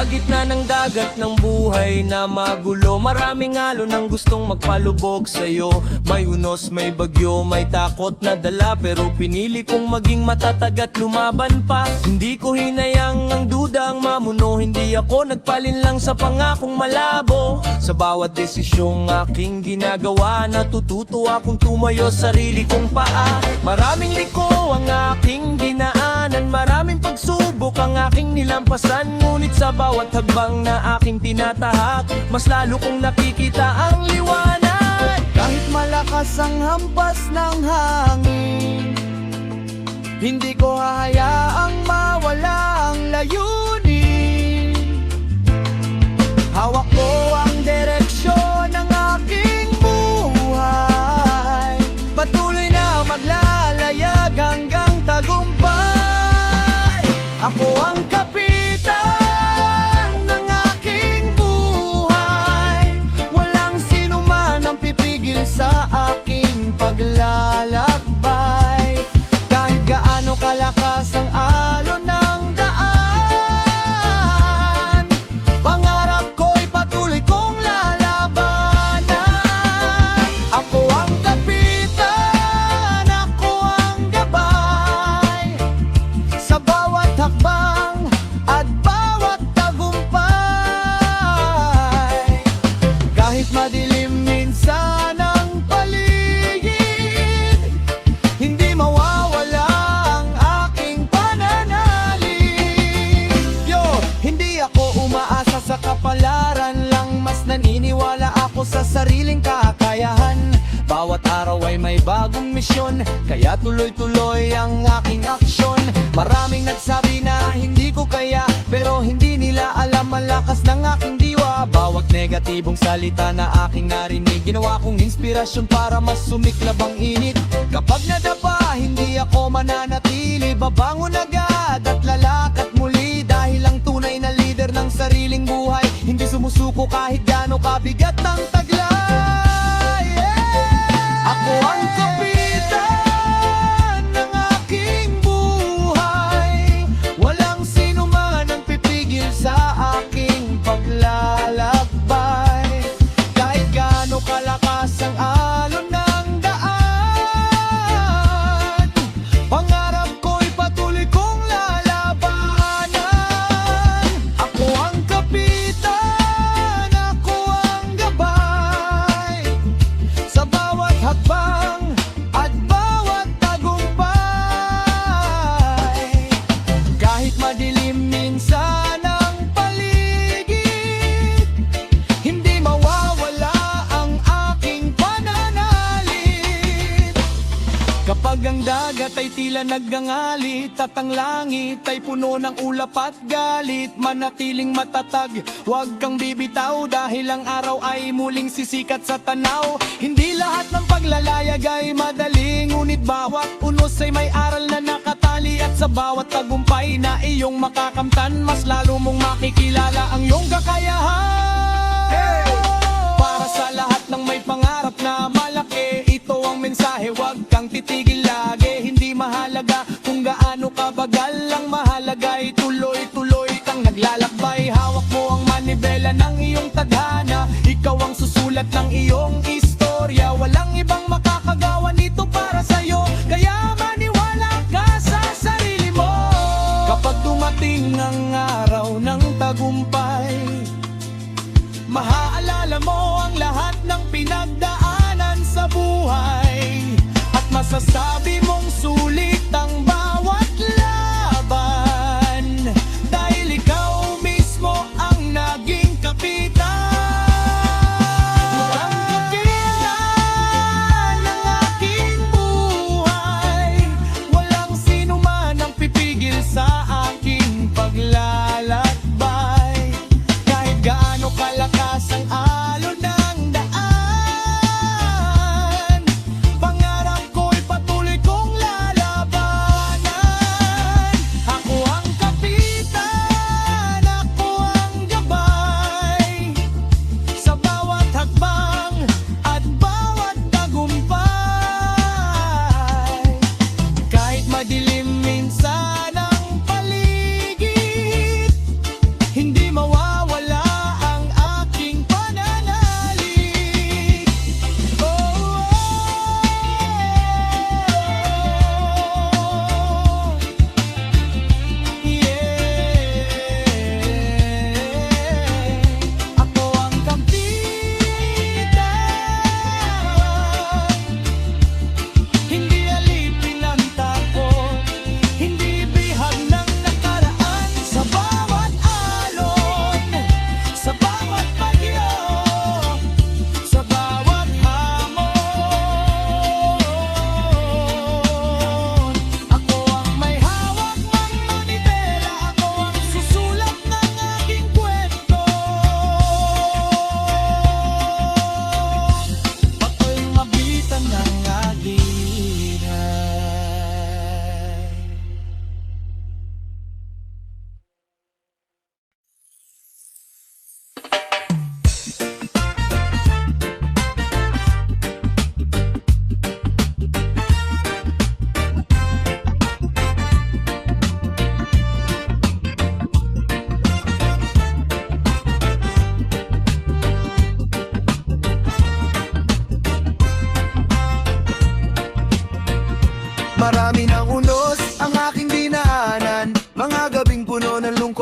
gitna ng dagat ng buhay na magulo, maraming alon ang gustong magpalubog sa'yo. May unos, may bagyo, may takot na dala, pero pinili kong maging matatag at lumaban pa. Hindi ko hinayang ang duda ang mamuno, hindi ako nagpalin lang sa pangakong malabo. Sa bawat desisyong aking ginagawa, natututo akong tumayo sarili kong paa. Maraming liko ang aking dinaanan, maraming pagsubok ang aking nilampasan, ngunit sa bawat hagbang na aking tinatahak, mas lalo kong nakikita ang liwanag. Kahit malakas ang hampas ng hangin, hindi ko hahayaang mawala ang layunin. Hawak ko ang direksyon ng aking buhay, patuloy na maglalayag hanggang tagumpay. Ako ang kapitan ng aking buhay, walang sino man ang pipigil sa aking paglalakbay. Kahit gaano kalakas ang alon ng daan, pangarap ko'y patuloy kong lalabanan. Ako ang kapitan, ako ang gabay, sa bawat hakbang at bawat tagumpay. Kahit madilim minsan ang paligid, hindi mawawala ang aking pananalig. Hindi ako umaasa sa kapalaran lang, mas naniniwala ako sa sariling kakayahan. Bawat araw ay may bagong misyon, kaya tuloy-tuloy ang aking aksyon. Maraming nagsabi na hindi ko kaya, pero hindi nila alam ang lakas ng aking diwa. Bawat negatibong salita na aking narinig, ginawa kong inspirasyon para mas sumiklab ang init. Kapag nadapa, hindi ako mananatili, babangon agad at lalakad muli. Dahil ang tunay na leader ng sariling buhay, hindi sumusuko kahit gaano kabigat ang taglay. Ako ang kapitan ng aking buhay, walang sino man ang pipigil sa aking paglalakbay. Kahit gaano kalakas ang alon ng daan, pangarap ko'y patuloy kong lalabanan. Ako ang kapitan, ako ang gabay, sa bawat hakbang at bawat tagumpay. Kahit madilim minsan ang paligid, hindi mawawala ang aking pananalig. Kapag ang dagat ay tila naggangalit at ang langit ay puno ng ulap at galit, manatiling matatag, huwag kang bibitaw, dahil ang araw ay muling sisikat sa tanaw. Hindi lahat ng paglalayag ay madali, ngunit bawat unos ay may aral na nakatali. At sa bawat tagumpay na iyong makakamtan, mas lalo mong makikilala ang iyong kakayahan. Para sa lahat ng may pangarap na malaki, ito ang mensahe, huwag kang titigil lagi. Hindi mahalaga kung gaano kabagal, ang mahalaga ay tuloy-tuloy kang naglalakbay. Hawak mo ang manibela ng iyong tadhana, ikaw ang susulat ng iyong istorya. Walang ibang makakagawa nito para sa'yo, kaya maniwala ka sa sarili mo. Kapag dumating ang araw ng tagumpay, maaalala mo ang lahat ng pinagdaanan sa buhay, at masasabi mong sulit ang bawat laban, dahil ikaw mismo ang naging kapitan. Ang kapitan ng aking buhay, walang sino man ang pipigil sa aking paglalakbay. Kahit gaano kalakas ang alon ng daan, pangarap ko'y patuloy kong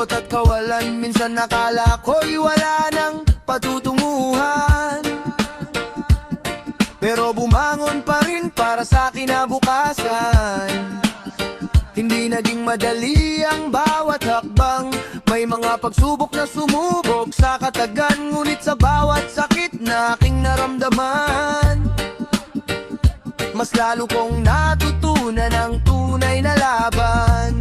Lungkot at kawalan, minsan nakala ko'y wala nang patutunguhan. Pero bumangon pa rin para sa kinabukasan. Hindi naging madali ang bawat hakbang. May mga pagsubok na sumubok sa katagan. Ngunit sa bawat sakit na aking naramdaman, mas lalo kong natutunan ang tunay na laban.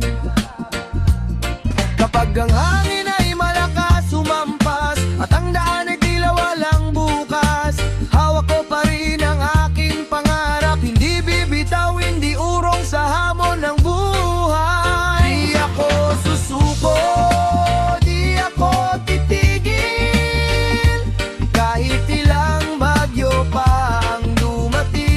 Kapag ang hangin ay malakas sumampas at ang daan ay tila walang bukas, hawak ko pa rin ang aking pangarap. Hindi bibitaw, hindi urong sa hamon ng buhay. Di ako susuko, di ako titigil, kahit ilang bagyo pa ang dumating.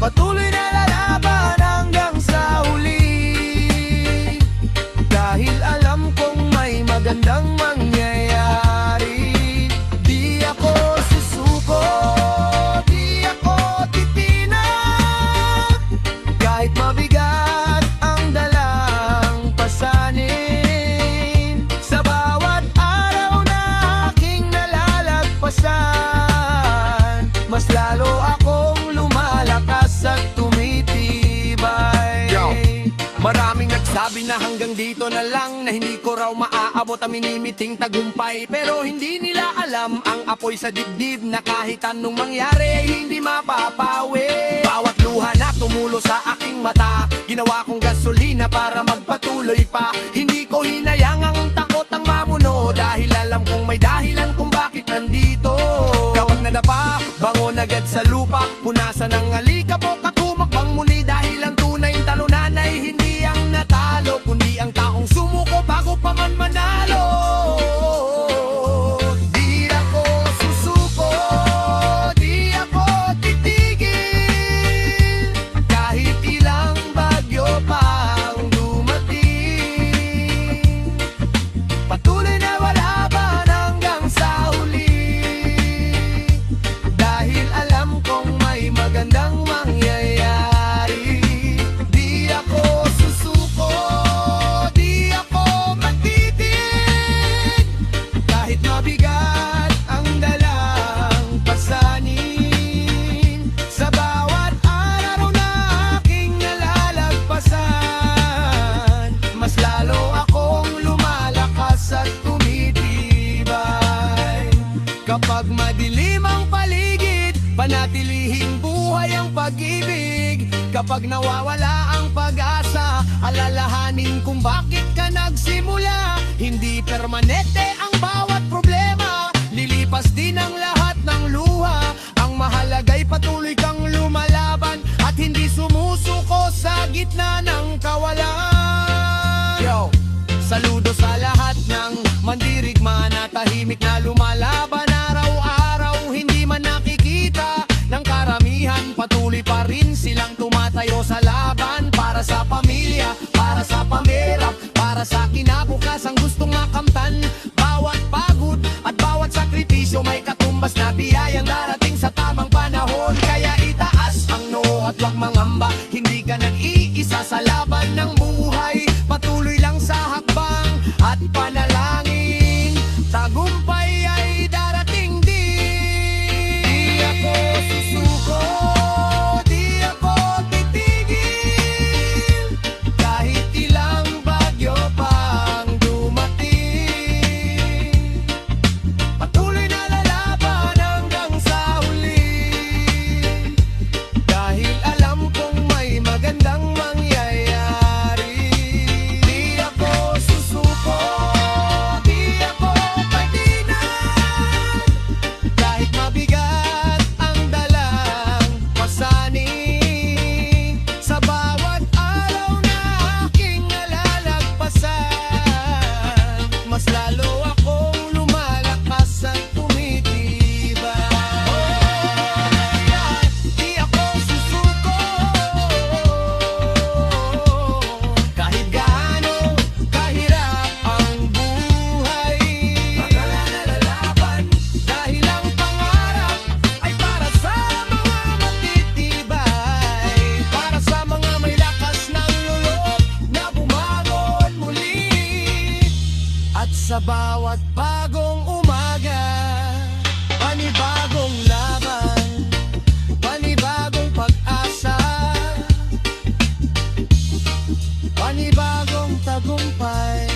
Patuloy na lalaban hanggang sa huli, dahil alam kong may magandang mangyayari. Di ako susuko, di ako titinag, kahit mabigat ang dalang pasanin. Sa bawat araw na aking nalalagpasan, mas lalo akong lumalakas at tumitibay. Maraming nagsabi na hanggang dito na lang, na hindi ko raw maaabot ang minimiting tagumpay. Pero hindi nila alam ang apoy sa dibdib, na kahit anong mangyari ay hindi mapapawi. Bawat luha na tumulo sa aking mata, ginawa kong gasolina para magpatuloy pa. Hindi ko hinayang ang takot ang mamuno, dahil alam kong may dahilan kung bakit nandito. Kapag nadapa, bangon agad sa lupa, punasan ng alikabok at tumakbang muli. Dahil ang tunay talunan ay hindi ang natalo, kundi ang taong sumuko bago pa man manalo. Di ako susuko, di ako titigil, kahit ilang bagyo pa ang dumating. Patuloy na walaban hanggang sa huli, dahil alam kong may magandang mangyayari. Di ako susuko, di ako matitig, kahit mabigat ang dalang pasanin. Sa bawat araw na aking nalalagpasan, mas lalo akong lumalakas at tumitibay. Kapag madilim ang paligid, panatilihing buhay ang pag-ibig. Kapag nawawala ang pag-asa, alalahanin kung bakit ka nagsimula. Hindi permanente ang bawat problema, lilipas din ang lahat ng luha. Ang mahalaga'y patuloy kang lumalaban at hindi sumusuko sa gitna ng kawalan. Yo! Saludo sa lahat ng mandirigma na tahimik na lumalaban araw-araw. Hindi man nakikita ng karamihan, patuloy pa rin silang tumatayo sa laban. Para sa pamilya, para sa pamilya, para sa kinabukasan gustong makamtan. Bawat pagod at bawat sakripisyo may katumbas na biyayang darating sa tamang panahon. Kaya itaas ang noo at huwag mangamba, hindi ka nag-iisa sa laban ng buhay. Patuloy lang sa hakbang at panalangin, tagumpay ay darating din. Di ako susuko, di ako titigil, bawat bagong umaga. Panibagong laban, panibagong pag-asa, panibagong tagumpay.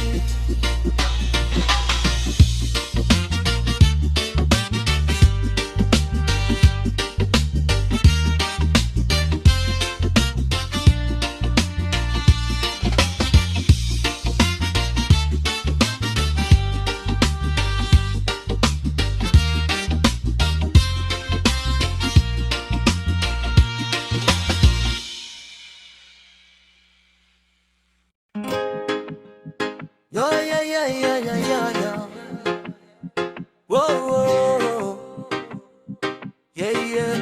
Yo, yeah, yeah, yeah, yeah, yeah, yeah. Whoa, whoa. Yeah, yeah.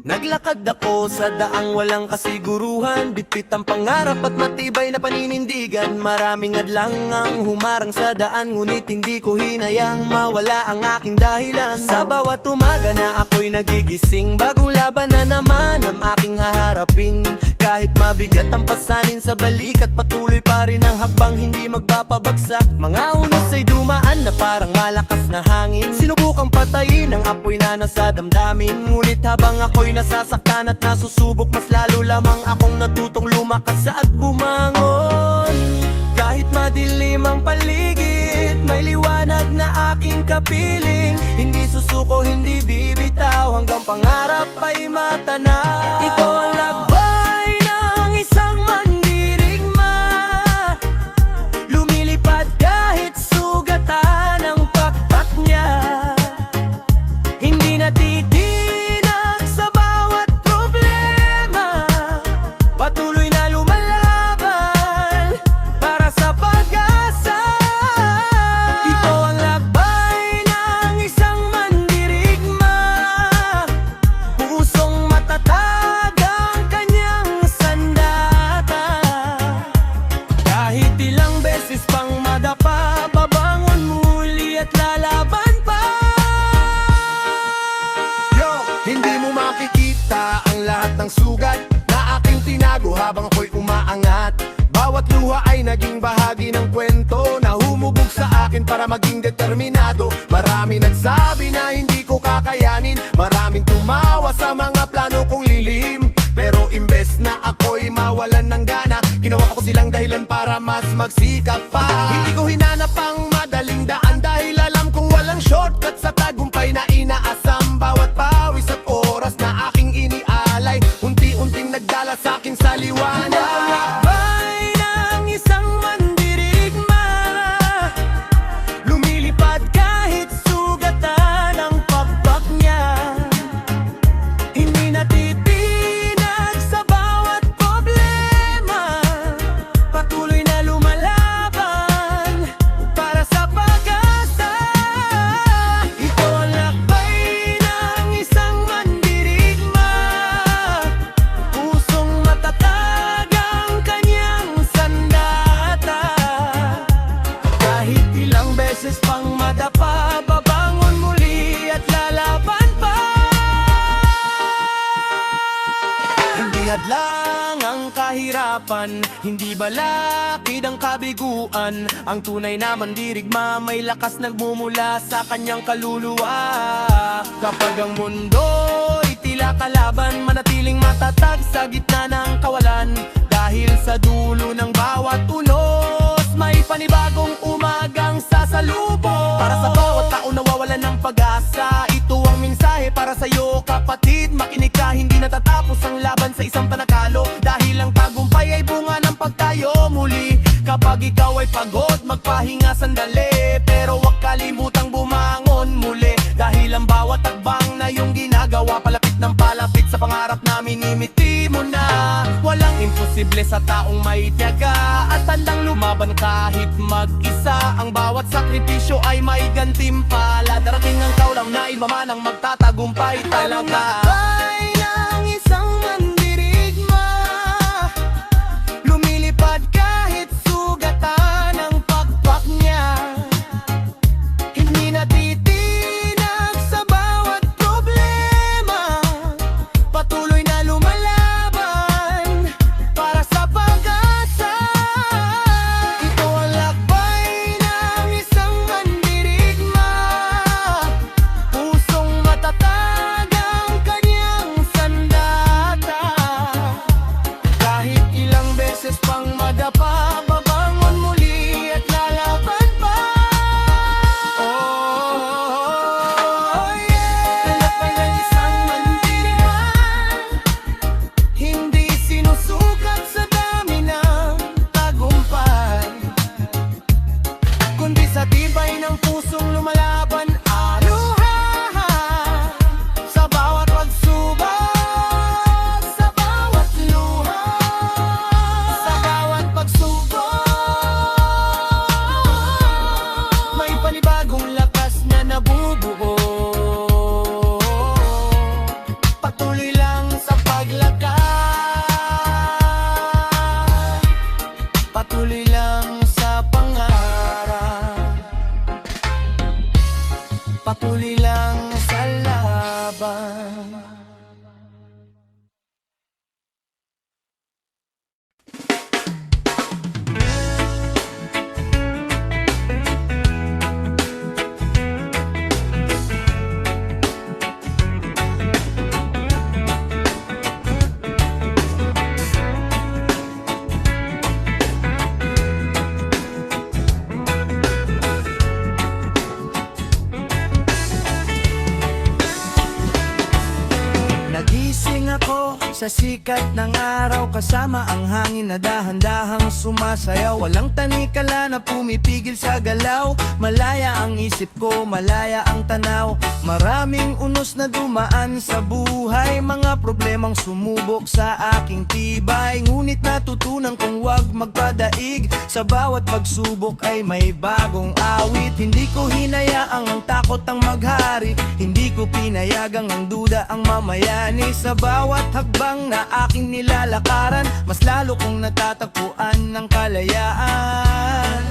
Naglakad ako sa daang walang kasiguruhan, bitbit ang pangarap at matibay na paninindigan. Maraming adlang ang humarang sa daan, ngunit hindi ko hinayang mawala ang aking dahilan. Sa bawat umaga na ako'y nagigising, bagong laban na naman ang aking haharapin. Kahit mabigat ang pasanin sa balikat, patuloy pa rin ang hakbang hindi magpapabagsak. Mga unos ay dumaan na parang malakas na hangin, sinubukang patayin ang apoy na nasa damdamin. Ngunit habang ako'y nasasaktan at nasusubok, mas lalo lamang akong natutong lumakas at bumangon. Kahit madilim ang paligid, may liwanag na aking kapiling. Hindi susuko, hindi bibitaw, hanggang pangarap ay matanaw. Ito ang lakbay ng isang mandirigma, lumilipad kahit sugatan ang pakpak niya. Hindi natitinag sa bawat problema, patuloy na lumalaban para sa pag-asa. Ito ang lakbay ng isang mandirigma, pusong matatag ang kanyang sandata. Kahit ilang beses pang madapa, babangon muli at lalaban pa. Yo, hindi mo makikita ang lahat ng sugat na aking tinago habang ako'y umaangat. Bawat luha ay naging bahagi ng kwento na humubog sa akin para maging determinado. Marami nagsabi na hindi ko kakayanin, maraming tumawa sa mga plano kong lilihim. Pero imbes na ako'y mawalan ng gana, ginawa ko silang dahilan para mas magsikap pa. Hindi ko hinanap ang madaling daan dahil alam kong walang shortcut sa tagumpay na inaasam. Bawat pawis at oras na aking inialay, unti-unting nagdala sa akin sa liwanag. Lakbay ng isang mandirigma, lumilipad kahit sugatan ang pakpak niya. Hindi natitinag sa bawat problema, patuloy na lumalaban para sa pag-asa. Ito ang lakbay ng isang mandirigma, pusong matatag ang kanyang sandata. Kahit ilang beses pang madapa, babangon muli at lalaban pa. Hindi hadlang ang kahirapan, hindi balakid ang kabiguan. Ang tunay na mandirigma may lakas nagmumula sa kanyang kaluluwa. Kapag ang mundo'y tila kalaban, manatiling matatag sa gitna ng kawalan. Dahil sa dulo ng bawat unos, may panibagong umagang sasalubong. Para sa bawat tao nawawalan ng pag-asa, ito ang mensahe para sa'yo kapatid. Makinig ka, hindi natatapos ang laban sa isang panakalo, dahil ang tagumpay ay bunga ng pagtayo muli. Kapag ikaw ay pagod, magpahinga sandali, pero huwag kalimutang bumangon muli. Dahil ang bawat takbang na iyong ginagawa, palapit ng palapit sa pangarap na minimiti mo na. Walang imposible sa taong may tiyaga at handang lumaban kahit mag-isa. Ang bawat sakripisyo ay may gantimpala, darating ang kaulang na ilmaman ang magtatagumpay talaga. Lakbay ng isang mandirigma, lumilipad kahit sugatan ang pakpak niya. Hindi natitinag sa bawat problema, patuloy na lumalaban para sa pag-asa. Ito ang lakbay ng Nagising ako sa sikat ng araw, kasama ang hangin na dahan-dahang sumasayaw. Walang tanikala na pumipigil sa galaw, malaya ang isip ko, malaya ang tanaw. Maraming unos na dumaan sa buhay, mga problemang sumubok sa aking tibay. Ngunit natutunan kong huwag magpadaig, sa bawat pagsubok ay may bagong awit. Hindi ko hinayaang ang takot ang maghari, hindi ko pinayagang ang duda ang mamayani. Sa bawat hakbang na aking nilalakaran, mas lalo kong natatagpuan ng kalayaan.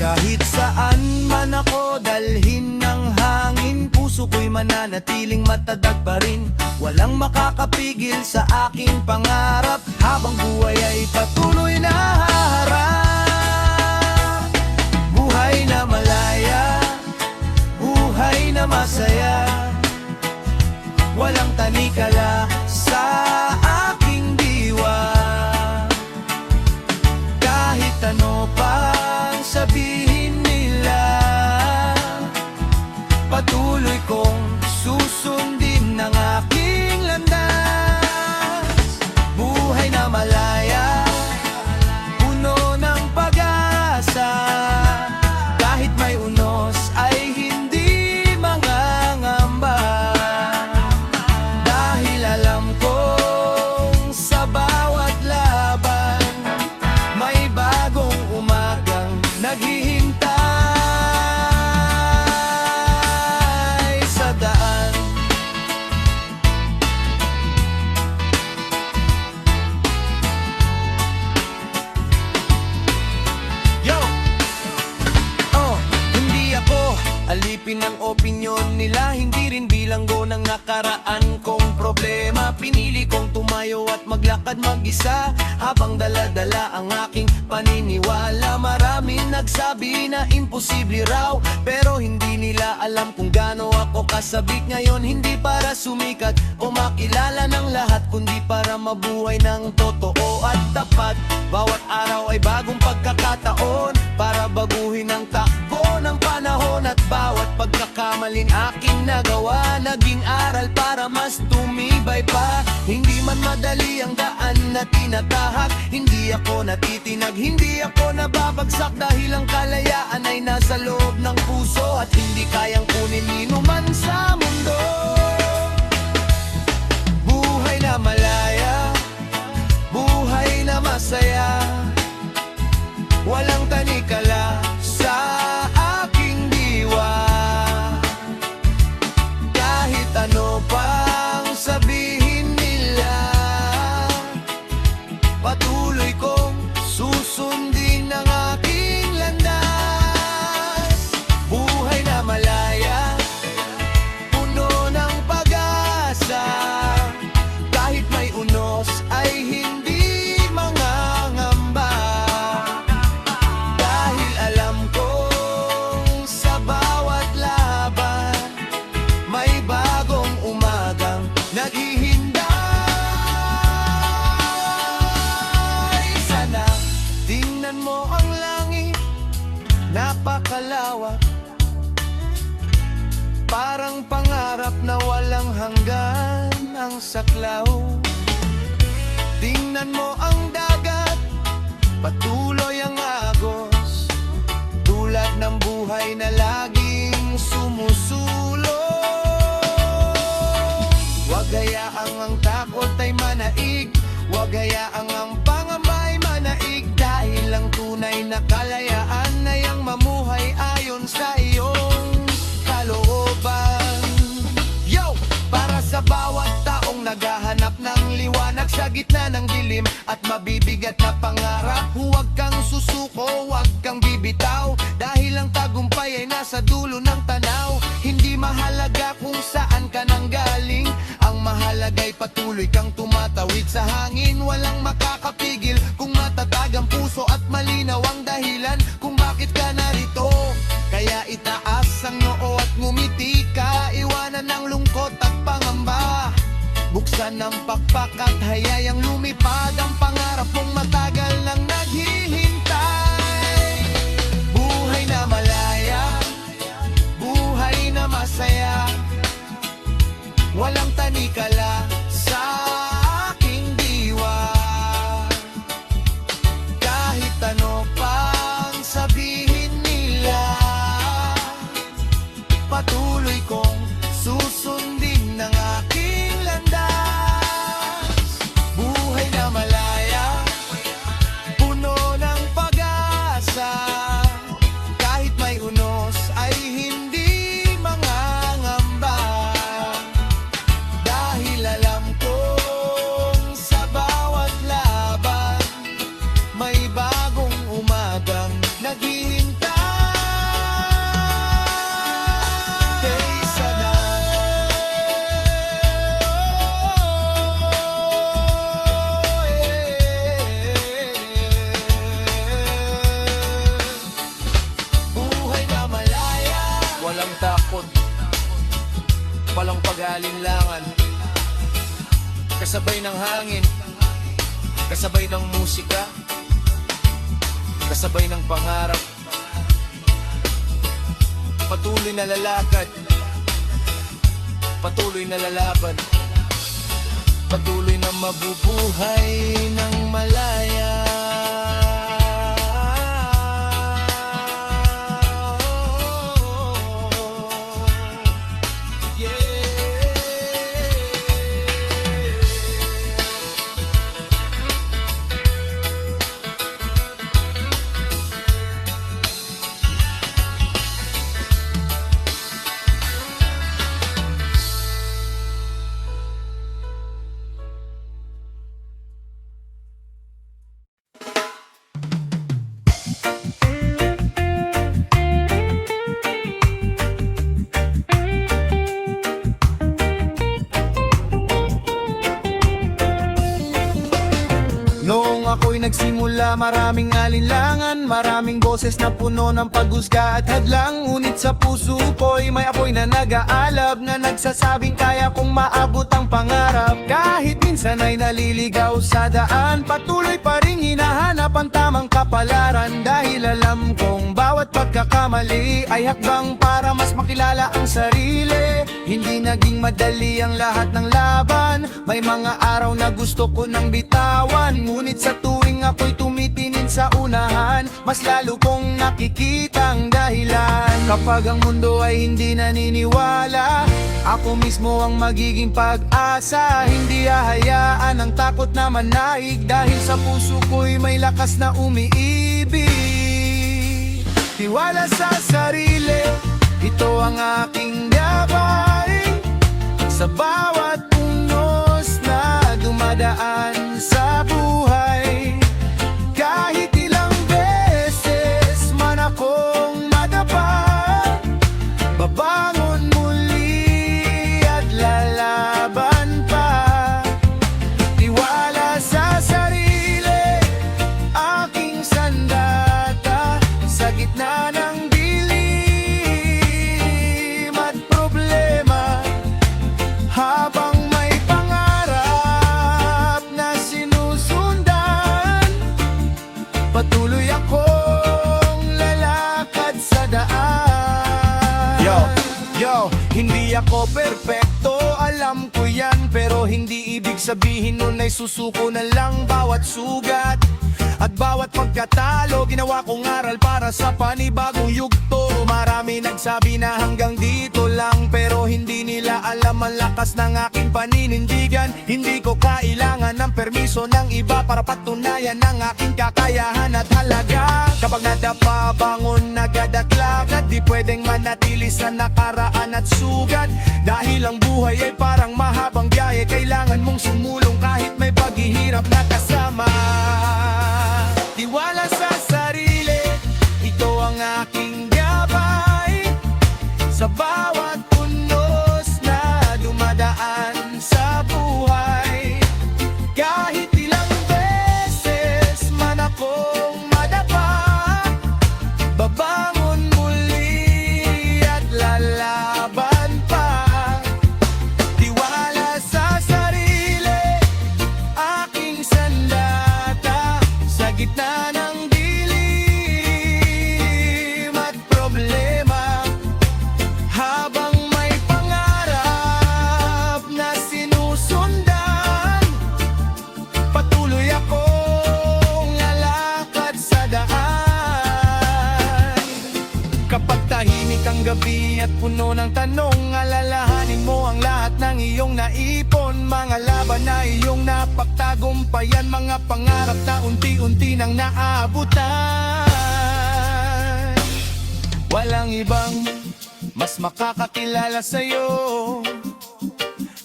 Kahit saan man ako dalhin ng hangin, puso ko'y mananatiling matadag pa rin. Walang makakapigil sa aking pangarap, habang buhay ay patuloy na haharap. Buhay na malaya, buhay na masaya, walang tanikala sa aking diwa. Kahit ano pang sabihin nila, patuloy kong susundin ang aking landas. Buhay na malaya, puno ng pag-asa, kahit may unos ay hindi mangangamba. Dahil alam kong sa bawat laban, may bagong umagang naghihintay sa daan. Yo! Hindi ako alipin ng opinyon nila, hindi rin bilanggo ng nakaraan kong problema. Pinili kong tumayo at maglakad mag-isa, habang dala-dala ang aking paniniwala. Maraming nagsabi na imposible raw, pero hindi nila alam kung gaano ako kasabik ngayon. Hindi para sumikat o makilala ng lahat, kundi para mabuhay ng totoo at tapat. Bawat araw ay bagong pagkakataon para baguhin ang takbo ng panahon, at bawat pagkakamalin aking nagawa naging aral para mas tumibay pa. Hindi man madali ang daan na tinatahak, hindi ako natitinag, hindi ako nababagsak, dahil ang kalayaan ay nasa loob ng puso at hindi kayang kunin nino man sa mundo. Buhay na malaya, buhay na masaya, walang tanikala sa aking diwa. Kahit ano pang sabihin nila, patuloy kong susundin ang aking landas. Buhay na malaya, puno ng pag-asa, kahit may unos ay hindi mangangamba. Dahil alam kong sa bawat laban, may bagong umagang naghihintay. Sana tingnan mo ang langit, napakalawak, parang pangarap na walang hanggan ang saklaw. Tingnan mo ang dagat, patuloy ang agos, tulad ng buhay na laging sumusulong. Huwag hayaang ang takot ay manaig, huwag hayaang ang pangamba ay manaig, dahil ang tunay na kalayaan ay ang mamuhay ayon sa iyong kalooban. Yo! Para sa bawat taong naghahanap ng liwanag sa gitna ng dilim at mabibigat na pangarap, huwag kang susuko, huwag kang bibitaw, dahil ang tagumpay ay nasa dulo ng tanaw. Hindi mahalaga kung saan ka nang galing. Ang mahalaga'y patuloy kang tumatawid sa hangin. Walang makakapigil kung matatag ang puso at malinaw ang dahilan kung bakit ka narito. Kaya itaas ang noo at ngumiti ka, iwanan ng lungkot at pangamba. Buksan ang pakpak at hayayang lumipad ang pangarap mong matagal nang naghihintay. Buhay na malaya, buhay na masaya, walang tanikala sa aking diwa. Kahit ano pang sabihin nila, patuloy kong susundin ng aking landas. Buhay na malaya, puno ng pag-asa, kahit may unos ay hindi mangangamba. Dahil alam kong sa bawat laban may bagong umagang naghihintay. Kaysa na buhay na malaya, Walang takot, walang pag-aalinlangan, kasabay ng hangin, kasabay ng musika, kasabay ng pangarap. Patuloy na lalakad, patuloy na lalaban, patuloy na mabubuhay ng malaya. Noong ako'y nagsimula, maraming alinlangan, maraming boses na puno ng paghusga at hadlang. Ngunit sa puso ko'y may apoy na nag-aalab, na nagsasabing kaya kong maabot ang pangarap. Kahit minsan ay naliligaw sa daan, patuloy pa rin hinahanap ang tamang kapalaran. Dahil alam kong bawat pagkakamali ay hakbang para mas makilala ang sarili. Hindi naging madali ang lahat ng laban, may mga araw na gusto ko nang bitawan. Ngunit sa tuwing ako'y tumitingin sa unahan, mas lalo kong nakikita ang dahilan. Kapag ang mundo ay hindi naniniwala, ako mismo ang magiging pag-asa. Hindi hahayaan ang takot na manahig, dahil sa puso ko'y may lakas na umiibig. Tiwala sa sarili, ito ang aking gabay. Sa bawat unos na dumadaan sa buhay, kahit ilang beses man akong madapa, babangon muli at lalaban pa. Tiwala sa sarili, aking sandata, sa gitna ng dilim at problema. Habang may pangarap na sinusundan, patuloy akong lalakad sa daan. Yo, hindi ako perpekto, alam ko yan, pero hindi ibig sabihin nun ay susuko na lang bawat sugat. At bawat pagkatalo, ginawa kong aral para sa panibagong yugto. Marami nagsabi na hanggang dito lang, pero hindi nila alam ang lakas ng aking paninindigan. Hindi ko kailangan ng permiso ng iba para patunayan ang aking kakayahan at halaga. Kapag nadapa, bangon agad at lakad, di pwedeng manatili sa nakaraan at sugat. Dahil ang buhay ay parang mahabang biyahe, kailangan mong sumulong kahit may paghihirap na kasama. Tiwala sa sarili, ito ang aking gabay. Sa bawat unos na madali at puno ng tanong. Alalahanin mo ang lahat ng iyong naipon, mga laban na iyong napagtagumpayan, mga pangarap na unti-unti nang naabutan. Walang ibang mas makakakilala sa'yo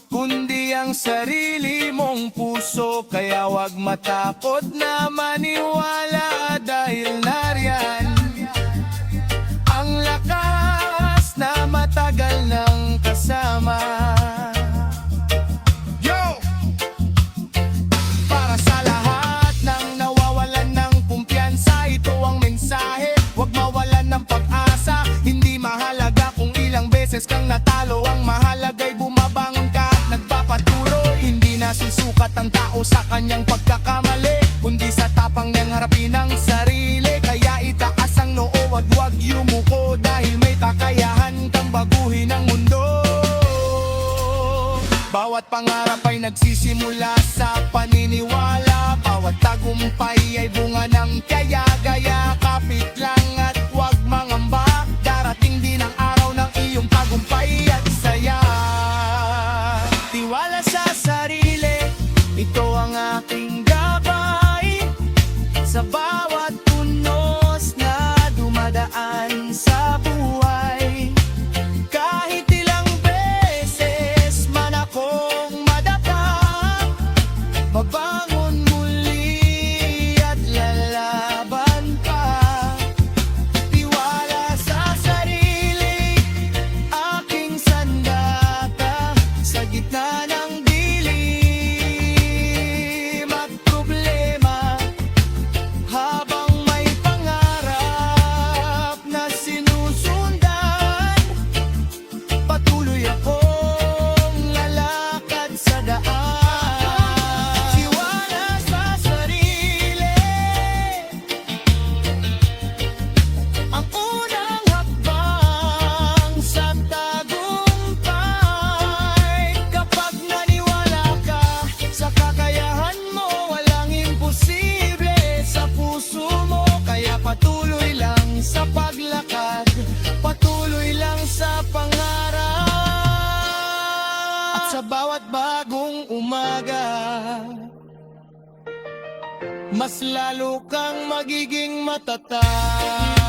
kundi ang sarili mong puso. Kaya wag matakot na maniwala, dahil nariyan ang lakas na matagal nang kasama. Yo! Para sa lahat ng nawawalan ng kumpiyansa, ito ang mensahe: wag mawalan ng pag-asa. Hindi mahalaga kung ilang beses kang natalo, ang mahalaga'y bumabangon ka at nagpapatuloy. Hindi nasusukat ang tao sa kanyang pagkakamali, kundi sa tapang niyang harapin ang sarili. Kaya itaas ang noo at huwag yumuko, dahil may kakayahan kang baguhin ang mundo. Bawat pangarap ay nagsisimula sa paniniwala, bawat tagumpay ay bunga ng tiyaga. Kapit lang at huwag mangamba, darating din ang araw ng iyong tagumpay at saya. Tiwala sa sarili, ito ang aking gabay sa bawat punos na dumadaan sa buhay. Kahit ilang beses man akong madapa, babangon muli at lalaban pa. Tiwala sa sarili, aking sandata, sa gitna ng dilim at problema. Habang may pangarap na sinusundan, patuloy akong lalakad sa daan. Tiwala sa sarili, ang unang hakbang sa tagumpay. Kapag naniwala ka sa kakayahan mo, walang imposible sa puso mo. Kaya patuloy lang sa paglakad, patuloy lang sa pangarap. At sa bawat bagong umaga, mas lalo kang magiging matatag.